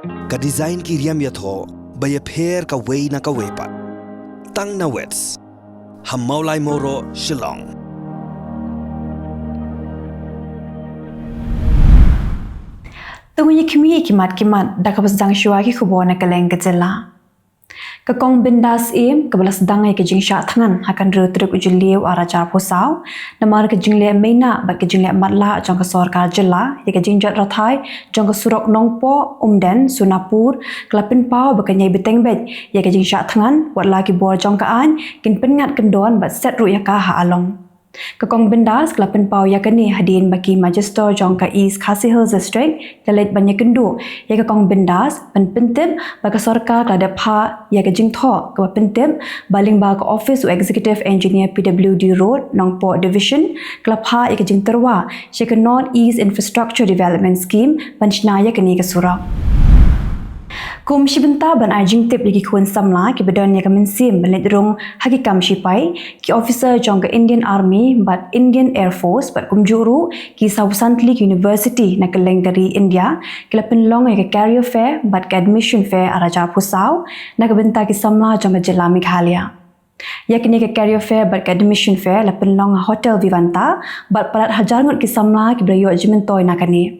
Ka design ki riam yatho baya pher ka wei na ka wepat. Tang na wets. Ham maulai moro Shillong. Tungunya kimi kimat dah sedang syua ki Khubor na Kylleng ke Jylla. Kakong bindas kebelas dangai ke jing syak tangan akan rutrik Jylliew arajar pusau namar ke Jylliew mena bat ke Jylliew matla jong ke sorkar Jylla ya ke jing jat rathai jong ke surok nongpo umden sunapur kelapin pau bakanyai beteng bet ya ke jing syak tangan wat lagi bor jong ke an kin pengat kendon bat set ru ya ka ha along. Kakong bindas kelapin pau ya kini hadin bagi Magister jong ke East Khasi Hills District kelet banyak kendu ya kakong bindas penpentip bagi sorkar kelada pa ya ke jing tho ke pentip baling ba ke Office Executive Engineer PWD Road Nongpo Division kelapa ya ke jing terwa ya ke North East Infrastructure Development Scheme panchna ya kini ke surak. Kum shibenta ban ajing tip lagi kun samla ki badan ya kemensim belit rung hakikam shipai ki officer jong ke Indian Army but Indian Air Force but kum juru ki South League University na Kylleng dari India ki lapin long ya ke career fair but ke admission fair araja pusau na ke benta ki samla jong ke Jylla Meghalaya. Ya kini ke career fair but ke admission fair lapin long hotel Vivanta but parat hajar ngut ki samla ki brayo jimentoi na kani.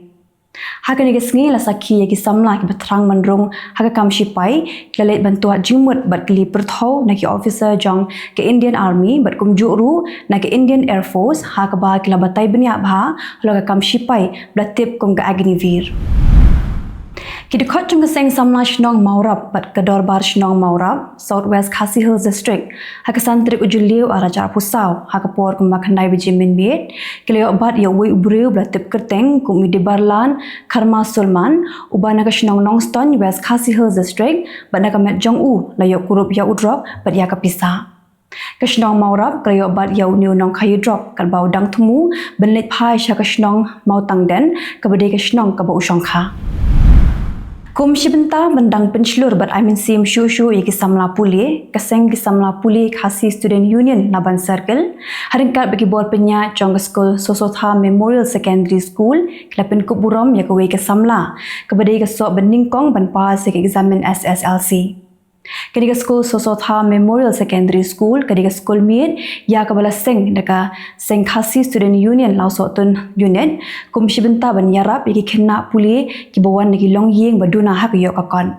Haka ni kesngi la sakhi ya ki samla ki batrang manrung haka kam shipai kelet bantuat jimut bat kli Pyrthei na ki officer jong ke Indian Army bat kum juru na ke Indian Air Force haka ba ki la batai benya bha lo ka kam shipai blatip kum ga agnivir. Ki dekat jong ke seng samla shnong maurab bat ke dorbar shnong maurab Southwest Khasi Hills District haka santrik Jylliew arajar pusau haka por kum makhandai bijimin biet keleo bat ya wi ubriu blatip kerteng kum di barlan Karma Sulman ubana ke shnong nongston West Khasi Hills District bat na kamet jong u la yo kurup ya udrop bat ya kapisa. Kashnong maurab krayo bat ya uniu nong kayu drop kal bau dang tumu benlit phai sha kashnong mau tangden kabade kashnong ka bau shongkha. Kum shibenta bendang pencelur bat amin sim shu iki samla puli keseng ki samla puli Khasi Student Union Laban Circle haringkat bagi bor penya jong school Sosotha Memorial Secondary School kelapin Khuborom ya ke samla kebadai ke sok beningkong ban pas ke examen SSLC. Kediga school Sosotha Memorial Secondary School kediga school miet ya ke balas seng deka seng Khasi Student Union lau sotun unit kum shibenta ban yarap iki kena puli ki bawan ki long yeng baduna hak yo kakon.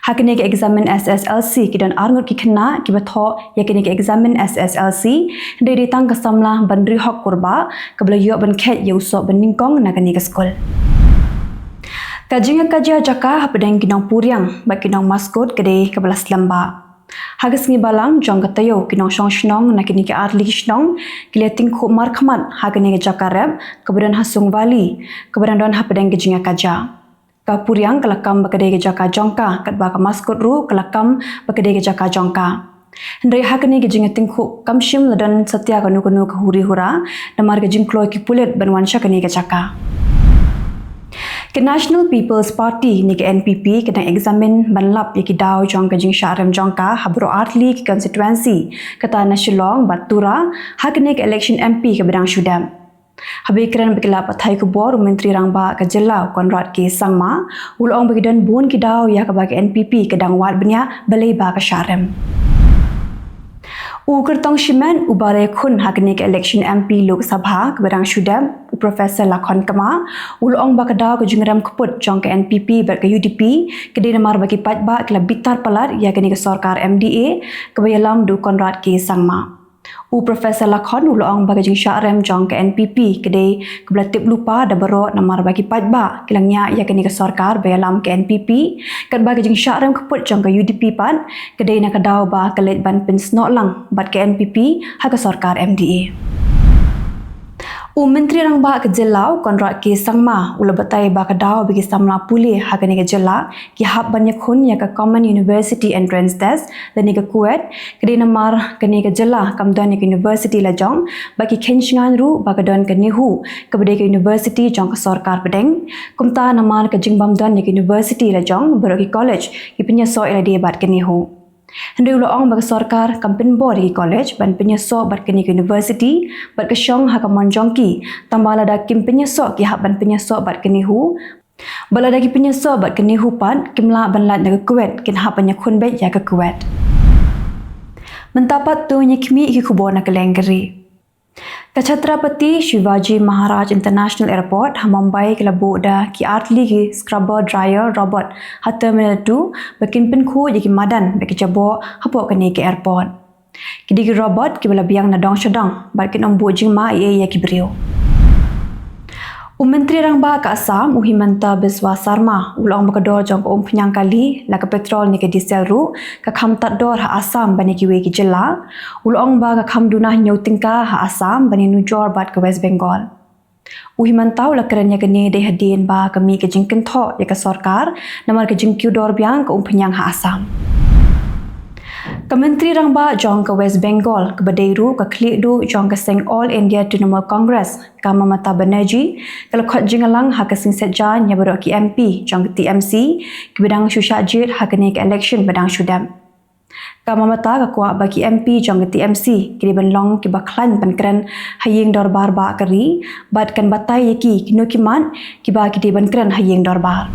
Hakini ke examen SSLC ki dan arngut ki kena ki batho ya kini ke examen SSLC dari tang ke samla ban rihok kurba ke bala yo ban khet yo sok beningkong na kini ke school. Kajinga kaja jaka hapadang kinong puriang bak kinong maskot kedai kebelas lamba. Hagas ngi balang jong katayo kinong shnong na kini ke arli shnong kileting khu markhamat hagani ke jakarep kebadan hasung vali kebadan don hapadang kajinga kaja. Ka puriang kelakam bakadai ke jaka jongka kat baka maskot ru kelakam bakadai ke jaka jongka. Hendai hagani ke jinga tingkhu kamshim ladan satya kanu ke huri hura namar ke jingkloi ki pulet banwansha kani ke jaka. Ke National People's Party ni ke NPP kena examen banlap ya ki daw jong ke jing syarem jongka habro artli ki constituency kata Shillong Batura hakne ke election MP ke bedang Shudam. Habis keren berkelap Pyrthei Khubor Menteri Rangba ke Jylla Konrad ke Sangma ulong bagi dan bun ki daw ya ke bagi NPP ke dang wat benya balai ba ke syarem. Kertong shiman ubare khun hakni ke election MP Lok Sabha ke berang Shudam Profesor Lakon Kama ulong bakada ke jingram keput jong ke NPP ber ke UDP ke di namar bagi patba ke bitar palat ya ke ni ke sorkar MDA ke bayalam du Konrad ke Sangma. Profesor Lakon ulong bagi jing syarem jong ke NPP ke di ke belatip lupa da bero namar bagi patba kilangnya ya ke ni ke sorkar bayalam ke NPP kat bagi jing syarem keput jong ke UDP pan ke di nak daw ba ke let ban pensnok lang bat ke NPP ha ke sorkar MDA. Menteri Rangba ke Jylla Konrad ke Sangma ula batai ba kadaw bagi samla pulih hagani ke Jylla ki hab banyak khun ya ke Common University Entrance Test dan ni ke Kuwait kedi namar keni ke Jylla kamdon ke University lajong bagi kenshingan ru ba kadon ke Nihu ke bedai ke University jong ke sorkar pedeng kumta namar ke jingbam don ke University lajong baru ke college ki penyeso ila debat ke Nihu. Hendai ulang bagi sorkar kampen board di college ban penyesok bat kini ke university bat ke syong haka monjongki tambah lada kim penyesok ki hak ban penyesok bat kini hu Bala dagi penyeso bat kini hupat kimla banlat naga kuwet kin hapanya kunbet ya ke kuwet. Mentapat tu nyikmi iki Khubor na Kylleng geri. Kachatrapati Shivaji Maharaj International Airport Mumbai ke labu da ki artli ki scrubber dryer robot hat terminal 2 bakin penku ki madan bagi jabo hapo kani ke airport. Kidi ki robot ki bala biang na dong shadang bakin ombu jingma ye ki brio. Menteri Rangba ke Assam Himanta Biswa Sarma ulang bakador jong ko penyang kali la ke petrol ni ke diesel ru ka kham tat dor ha Assam bani ki we ki Jylla ulang ba ka kham dunah nyau tingka ha Assam bani nujor bat ke West Bengal. Himanta la keranya kene de hadin ba kami ke jingkin tho ya ke sarkar namar ke jingkyu dor biang ko penyang ha Assam. Kementeri Rangba jong ke West Bengal ke Badairu ke klik du jong ke seng All India Trinamool Congress ka Mamata Banerjee kalau khot jingalang ha ke sing setjan nya berok ki MP jong ke TMC ke bidang syusyajit ha kene ke election badang syudam. Ka Mamata ka kuat bagi MP jong ke TMC ki benlong ki baklan pankran haying dorbar ba keri bad kan batai ki kino kiman ki ba ki bankran haying dorbar.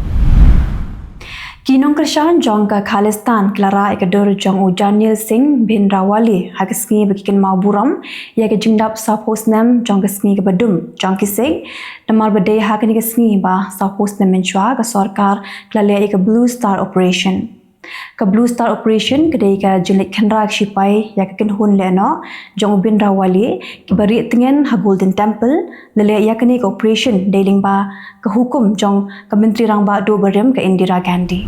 Kinong Krishan jong ka Khalistan Klara ikadur jong Ujanil Singh bin Rawali hagisni bagikan mau buram ya ke jingdap sapos nem jong kesni ke badum jong kising namar badai hakani kesni ba sapos nem menchua ka sarkar klale ke Blue Star Operation. Ka Blue Star Operation kedai ka jelik khandra sipai ya ke kinhun leno jong bin Rawali ki bari tengen ha Golden Temple lele ya kini ke operation dealing ba ke hukum jong ka Menteri Rangba do berem ke Indira Gandhi.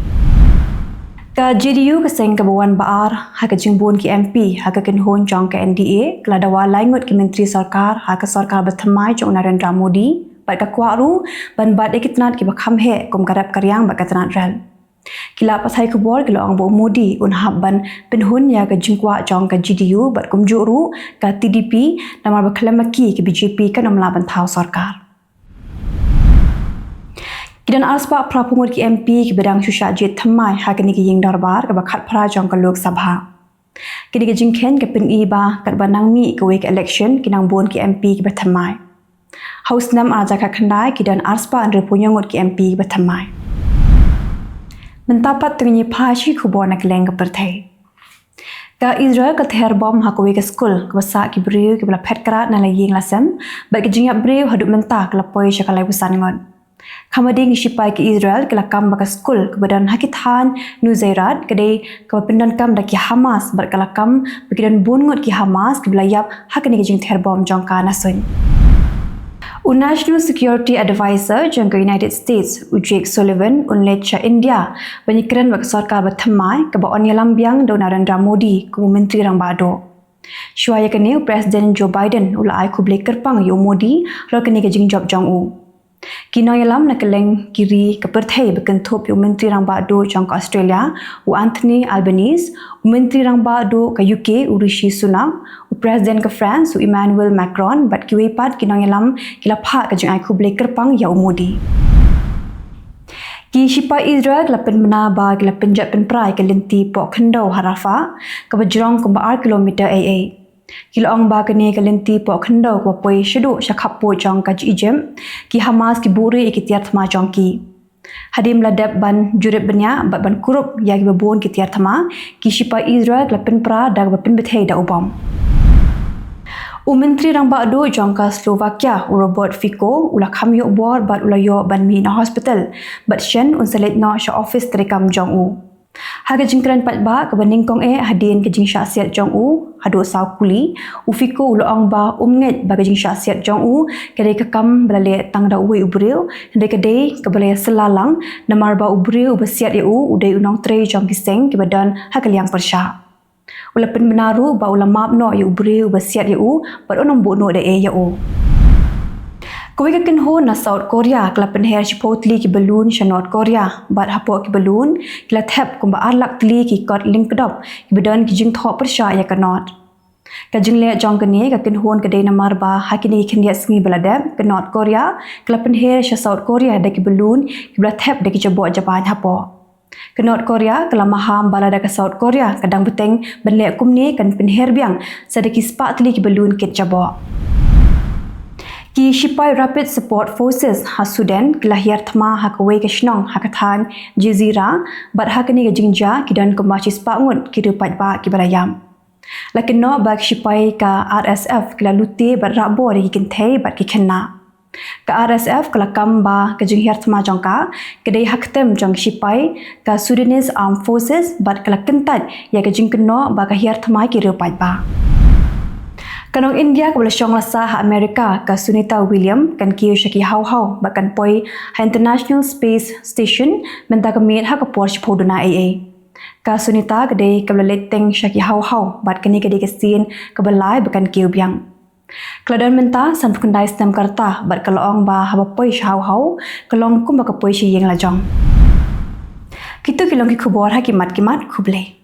Ka Jylliew ke seng ke bawan baar ha ke jingbun ki MP ha ke kinhun jong ke NDA kala dawa laingut ki Menteri Sarkar ha ke sarkar berthamai jong Narendra Modi bat ka kwaru ban bat ekitnat ki bakham he kum karap karyang bat katnat rel. Kila pasai Khubor kila ang bo Modi unhab ban penhun ya ke jingkwa jong ke Jylliew bat kumjuru ke TDP namar baklamaki ke BJP ke namla bantau sarkar. Kidan aspa prapungut ki MP ke bidang syusyajit thamai ha kini ki ying darbar ke bakhat phra jong ke Lok Sabha. Kini ke jingkhen ke pin iba kat banang mi ke week election kinang bon ki MP ke bathamai. House nam aja ka khandai kidan aspa andre punyangut ki MP ke bathamai. Mentapat tengi phashi Khubor na Kylleng ke Pyrthei. Ka Israel ke ther bom ha ke skul ke basa ki briu ke bla phet karat na laying lasem ba ke jingap briu haduk mentah ke lapoi syakalai busan ngon. Kamading sipai ke Israel ke lakam ba ke skul ke badan hakithan nu zairat ke dei ke pindan kam da ki Hamas bar ke lakam bekidan bungut ki Hamas ke belayap hakani ke jing ther bom jongka nasun. National Security Advisor jong ke United States Jake Sullivan unlecha India banyikran bak sarkar bathamai ke ba onyalam biang do Narendra Modi ku Menteri Rangba do. Syuaya kene Presiden Joe Biden ulai kuble kerpang yo Modi ro kene ke jing job jong u. Kinoyalam na Kylleng kiri ke Pyrthei bekentup yo Menteri Rangba do jong ke Australia u Anthony Albanese u Menteri Rangba do ke UK u Rishi Sunak u Presiden ke France u Emmanuel Macron bat kiwepat kinoyalam kila pha ke jing ai kuble kerpang ya u Modi. Ki sipa Israel kila penmena ba kila penjat penprai ke lenti pok khendo harafa ke bajrong ke 4 kilometer AA. Kila ong ba kene ke lenti pok khendo ko poi shedu syakhapo jong ka Egypt ki Hamas ki buri ki tiar thma jong ki. Hadim ladap ban jurib benya ban kurup ya ki babon ki tiar thma ki sipa Israel kila penpra da ba penbethei da ubam. Menteri Rangba do jong ka Slovakia Robert Fico ula khamyo bor bat ula yo ban mi na hospital bat shen unsalet no sha office terekam jong u. Haga jingkran patba ke beningkong hadin ke jing syasiat jong u hado saw kuli u Fico ula ong ba umnget ba ke jing syasiat jong u kedai kekam belale tang da uwe ubril kedai ke belale selalang namar ba ubril besiat u udai unong tre jong kiseng ke badan hakaliang persya. Ula pen benaru ba ula map no yu ubril besiat u bat onong bu no da ya u. Kau ikan ho na South Korea kelapan hair chipotli ki balloon sha North Korea bat hapo ki balloon kila thep kumba arlak tli ki kot link kedop ki badan ki jing thop persya ya ka North. Ka jing le jong kene ka kin hon kedai namar ba hakini khindia sngi baladep ke North Korea kelapan hair sha South Korea da ki balloon ki bla thep da ki jabo Japan hapo. Ke North Korea kala maham balada ke South Korea kadang beteng benlek kumni kan penher biang sadaki spak tli ki balloon kit jabo. Ki Sipai Rapid Support Forces ha Sudan kelahir thma ha kawai ke shnong ha kathan Jizira bat ha kini ke jingja kidan ke machis pangut ki rupat ba ki barayam. Lakin no bag Sipai ka RSF kila luti bat rabo de ki kinthei bat ki khenna. Ka RSF kala kamba ke jinghir thma jongka kedai haktem jong Sipai ka Sudanese Armed Forces bat kala kentat ya ke jingkeno ba ka hir thma ki rupat ba. Kanong India kabla syong lasa ha Amerika ka Sunita William kan kiyo syaki hau-hau bakan poi ha International Space Station menta kamit ha kapor shpoduna AA. Ka Sunita kadai kabla leteng syaki hau-hau bat kani kadai kesin kabalai bakan kiyo biang. Keladan menta sampukandai stem karta bat kalaong ba ha bapoi hau-hau kalong kum ba kapoi shi yeng lajong. Kita kilong ki khubor ha kimat-kimat khuble.